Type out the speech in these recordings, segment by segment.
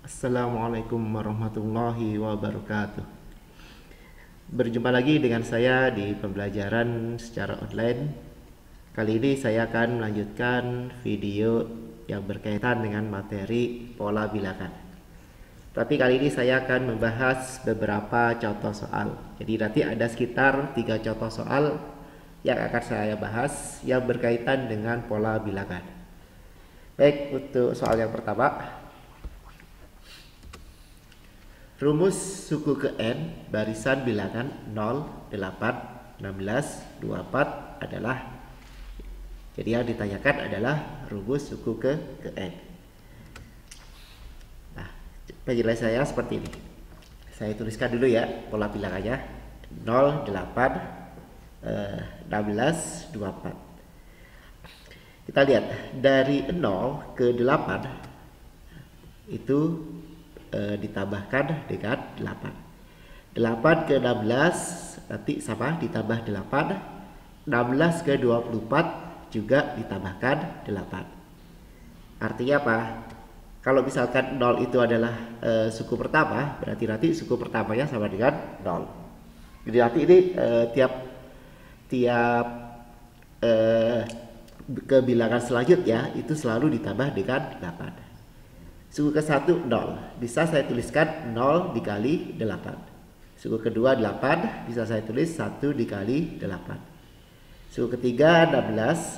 Assalamualaikum warahmatullahi wabarakatuh. Berjumpa lagi dengan saya di pembelajaran secara online. Kali ini saya akan melanjutkan video yang berkaitan dengan materi pola bilangan. Tapi kali ini saya akan membahas beberapa contoh soal. Jadi nanti ada sekitar 3 contoh soal yang akan saya bahas yang berkaitan dengan pola bilangan. Baik, untuk soal yang pertama, rumus suku ke N barisan bilangan 0, 8, 16, 24 adalah. Jadi yang ditanyakan adalah rumus suku ke N. Nah, penjelasan saya seperti ini. Saya tuliskan dulu ya pola bilangannya 0, 8, 16, 24. Kita lihat dari 0 ke 8 itu ditambahkan dengan 8. 8 ke 16 nanti sama ditambah 8. 16 ke 24 juga ditambahkan 8. Artinya apa? Kalau misalkan 0 itu adalah suku pertama, berarti nanti suku pertamanya sama dengan 0. Jadi nanti ini tiap kebilangan selanjutnya itu selalu ditambah dengan 8. Suku ke-1 0, bisa saya tuliskan 0 dikali 8. Suku kedua 8, bisa saya tulis 1 dikali 8. Suku ketiga 16,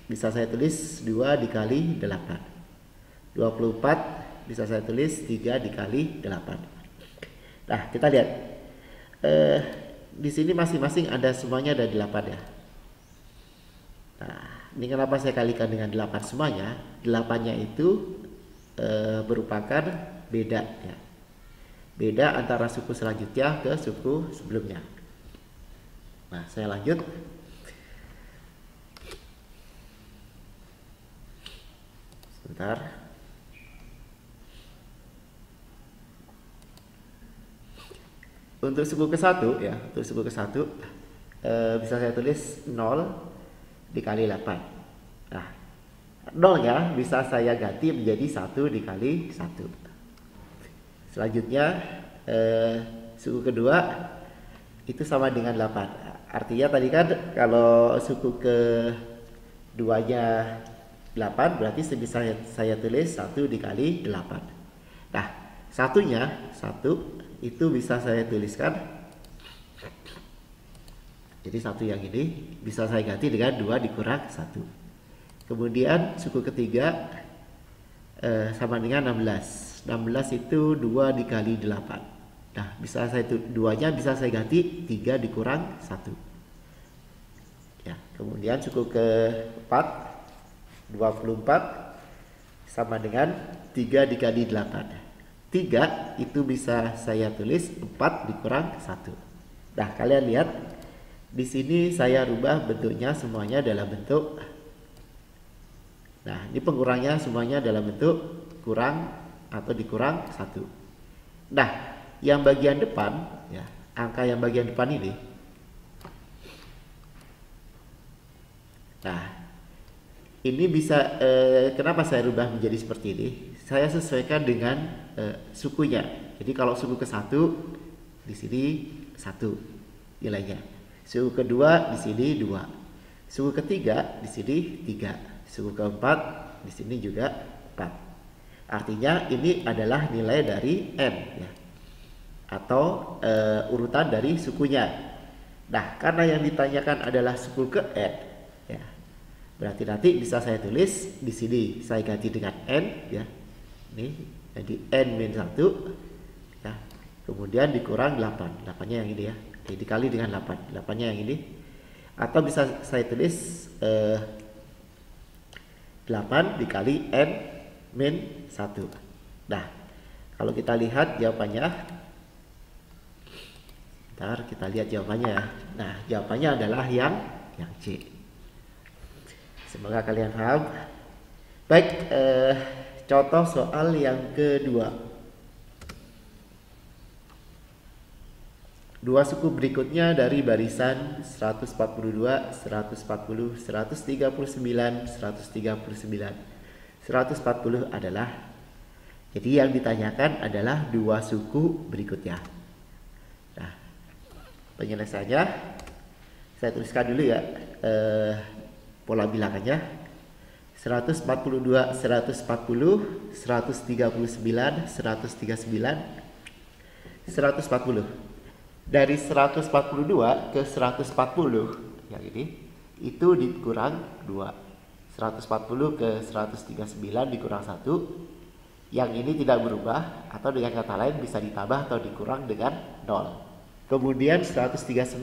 bisa saya tulis 2 dikali 8. 24, bisa saya tulis 3 dikali 8. Nah, kita lihat di sini masing-masing ada semuanya ada 8 ya. Nah, ini kenapa saya kalikan dengan 8 semuanya? 8-nya itu merupakan beda ya. Beda antara suku selanjutnya ke suku sebelumnya. Nah, saya lanjut. Sebentar. Untuk suku ke-1 ya, untuk suku ke-1 bisa saya tulis 0 dikali 8. Nah, 0-nya bisa saya ganti menjadi 1 dikali 1. Selanjutnya suku kedua itu sama dengan 8. Artinya tadi kan kalau suku keduanya 8, berarti bisa saya tulis 1 dikali 8. Nah, satunya 1 itu bisa saya tuliskan. Jadi 1 yang ini bisa saya ganti dengan 2 dikurang 1. Kemudian suku ketiga sama dengan 16. 16 itu 2 dikali 8. Nah, bisa saya 2-nya bisa saya ganti 3 dikurang 1. Ya, kemudian suku keempat 24 sama dengan 3 dikali 8. 3 itu bisa saya tulis 4 dikurang 1. Nah, kalian lihat di sini saya rubah bentuknya semuanya dalam bentuk. Nah, ini pengurangnya semuanya dalam bentuk kurang atau dikurang 1. Nah, yang bagian depan ya, angka yang bagian depan ini. Nah, ini bisa kenapa saya rubah menjadi seperti ini? Saya sesuaikan dengan sukunya. Jadi kalau suku ke-1 di sini 1 nilainya. Suku kedua di sini 2. Suku ketiga di sini 3. Suku keempat di sini juga 4. Artinya ini adalah nilai dari N ya. Atau urutan dari sukunya. Nah, karena yang ditanyakan adalah suku ke N ya. Berarti nanti bisa saya tulis di sini saya ganti dengan N ya. Ini jadi N-1 ya. Kemudian dikurang 8. 8-nya yang ini ya. Jadi dikali dengan 8. 8-nya yang ini. Atau bisa saya tulis 8 dikali N-1. Nah, kalau kita lihat jawabannya, ntar kita lihat jawabannya ya. Nah, jawabannya adalah yang C. Semoga kalian paham. Baik, contoh soal yang kedua. Dua suku berikutnya dari barisan 142, 140, 139, 139. 140 adalah. Jadi yang ditanyakan adalah dua suku berikutnya. Nah, penyelesaiannya saya tuliskan dulu ya, pola bilangannya 142, 140, 139, 139, 140. Dari 142 ke 140 yang ini itu dikurang 2. 140 ke 139 dikurang 1. Yang ini tidak berubah, atau dengan kata lain bisa ditambah atau dikurang dengan 0. Kemudian 139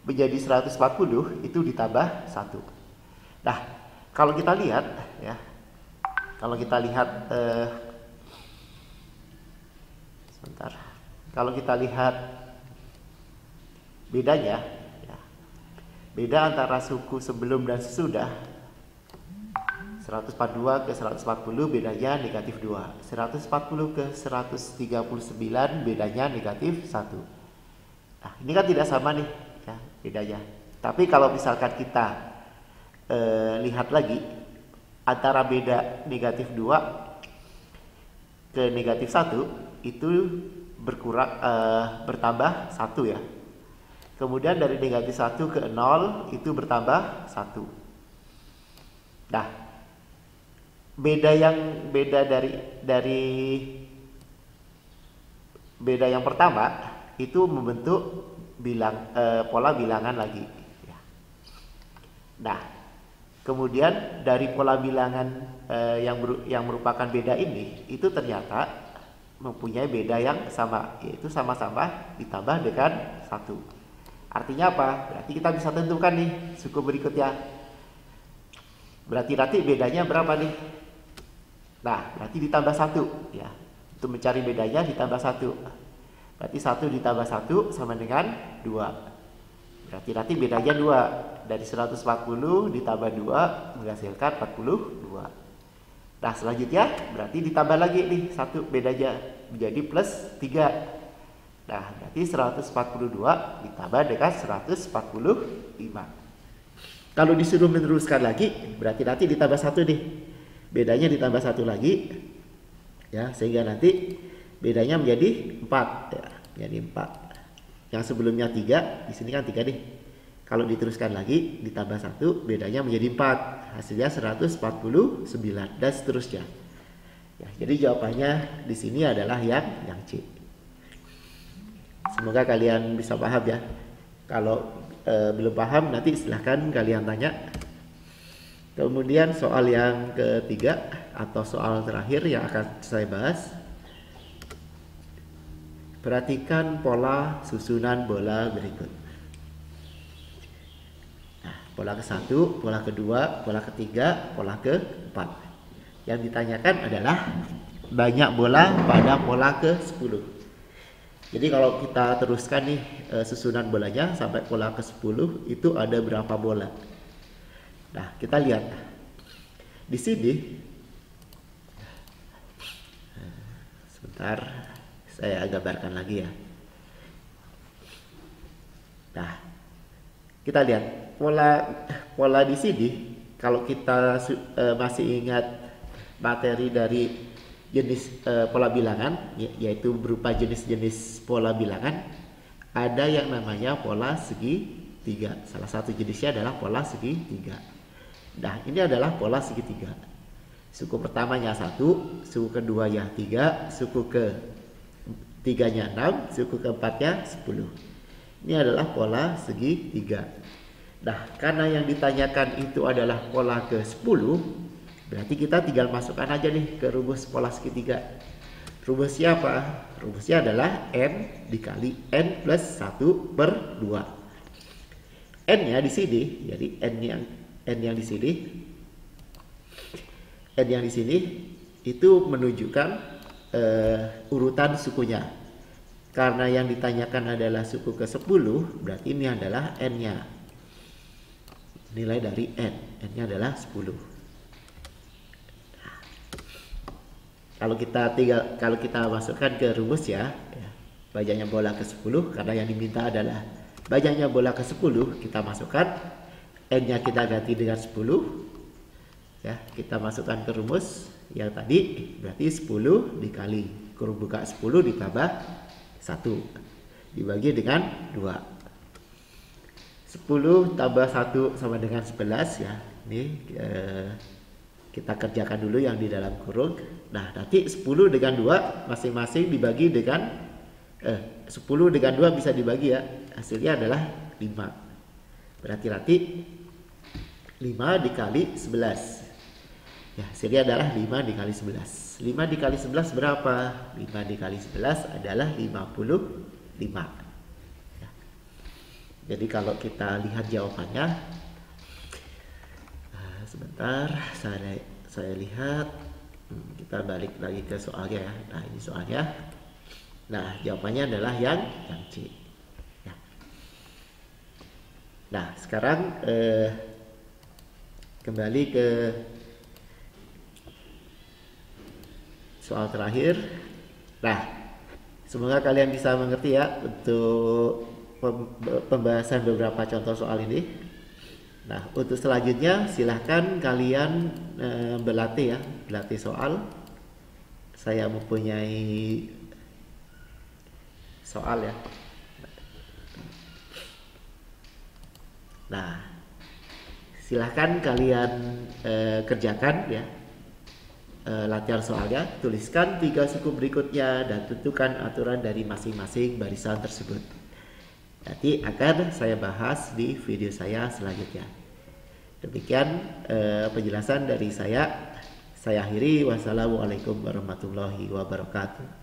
menjadi 140 itu ditambah 1. Nah, kalau kita lihat ya, sebentar. Kalau kita lihat bedanya ya, beda antara suku sebelum dan sesudah. 142 ke 140 bedanya negatif 2. 140 ke 139 bedanya negatif 1. Nah, ini kan tidak sama nih ya bedanya. Tapi kalau misalkan kita lihat lagi antara beda negatif 2 ke negatif 1 itu bertambah 1 ya. Kemudian dari negatif 1 ke 0 itu bertambah 1. Nah, beda yang pertama itu membentuk pola bilangan lagi ya. Nah, kemudian dari pola bilangan yang merupakan beda ini itu ternyata mempunyai beda yang sama, yaitu sama-sama ditambah dengan 1. Artinya apa? Berarti kita bisa tentukan nih suku berikutnya. Berarti nanti bedanya berapa nih? Nah, berarti ditambah 1 ya. Untuk mencari bedanya ditambah 1. Berarti 1 ditambah 1 sama dengan 2. Berarti nanti bedanya 2. Dari 140 ditambah 2 menghasilkan 42. Nah, selanjutnya berarti ditambah lagi nih 1 bedanya menjadi plus 3. Nah, berarti 142 ditambah dengan 145. Kalau disuruh meneruskan lagi, berarti nanti ditambah 1 nih. Bedanya ditambah 1 lagi. Ya, sehingga nanti bedanya menjadi 4 ya, menjadi 4. Yang sebelumnya 3, di sini kan 3 nih. Kalau diteruskan lagi ditambah 1 bedanya menjadi 4. Hasilnya 149 dan seterusnya. Ya, jadi jawabannya di sini adalah yang C. Semoga kalian bisa paham ya. Kalau belum paham nanti silahkan kalian tanya. Kemudian soal yang ketiga atau soal terakhir yang akan saya bahas. Perhatikan pola susunan bola berikut. Pola ke-1, pola kedua, pola ketiga, pola ke-4. Yang ditanyakan adalah banyak bola pada pola ke-10. Jadi kalau kita teruskan nih susunan bolanya sampai pola ke-10 itu ada berapa bola. Nah, kita lihat. Di sini sebentar saya gambarkan lagi ya. Nah, kita lihat pola di sini. Kalau kita masih ingat materi dari jenis pola bilangan, yaitu berupa jenis-jenis pola bilangan, ada yang namanya pola segitiga. Salah satu jenisnya adalah pola segitiga. Nah, ini adalah pola segitiga. Suku pertamanya 1, suku keduanya 3, suku ketiganya 6, suku keempatnya 10. Ini adalah pola segitiga. Nah, karena yang ditanyakan itu adalah pola ke-10, berarti kita tinggal masukkan aja nih ke rumus pola segitiga. Rumusnya apa? Rumusnya adalah N dikali N plus 1 per 2. N-nya di sini, jadi N yang di sini itu menunjukkan urutan sukunya. Karena yang ditanyakan adalah suku ke-10, berarti ini adalah N-nya. Nilai dari N-nya adalah 10. Kalau kita masukkan ke rumus ya, banyaknya bola ke-10, karena yang diminta adalah banyaknya bola ke-10, kita masukkan N-nya kita ganti dengan 10. Ya, kita masukkan ke rumus. Yang tadi berarti 10 dikali kurung buka 10 ditambah 1 dibagi dengan 2. 10 tambah 1 sama dengan 11 ya. Ini kita kerjakan dulu yang di dalam kurung. Nah, nanti 10 dengan 2 masing-masing dibagi dengan 10 dengan 2 bisa dibagi ya. Hasilnya adalah 5. Berarti nanti 5 dikali 11. Ya, hasilnya adalah 5 dikali 11. 5 dikali 11 berapa? 5 dikali 11 adalah 55. Ya. Jadi kalau kita lihat jawabannya, sebentar saya lihat. Kita balik lagi ke soalnya ya. Nah, ini soalnya. Nah, jawabannya adalah yang C. Ya. Nah, sekarang kembali ke soal terakhir. Nah, semoga kalian bisa mengerti ya untuk pembahasan beberapa contoh soal ini. Nah, untuk selanjutnya silahkan kalian berlatih ya, berlatih soal. Saya mempunyai soal ya. Nah, silahkan kalian kerjakan ya latihan soalnya. Tuliskan 3 suku berikutnya dan tentukan aturan dari masing-masing barisan tersebut. Nanti akan saya bahas di video saya selanjutnya. Demikian penjelasan dari saya. Saya akhiri. Wassalamualaikum warahmatullahi wabarakatuh.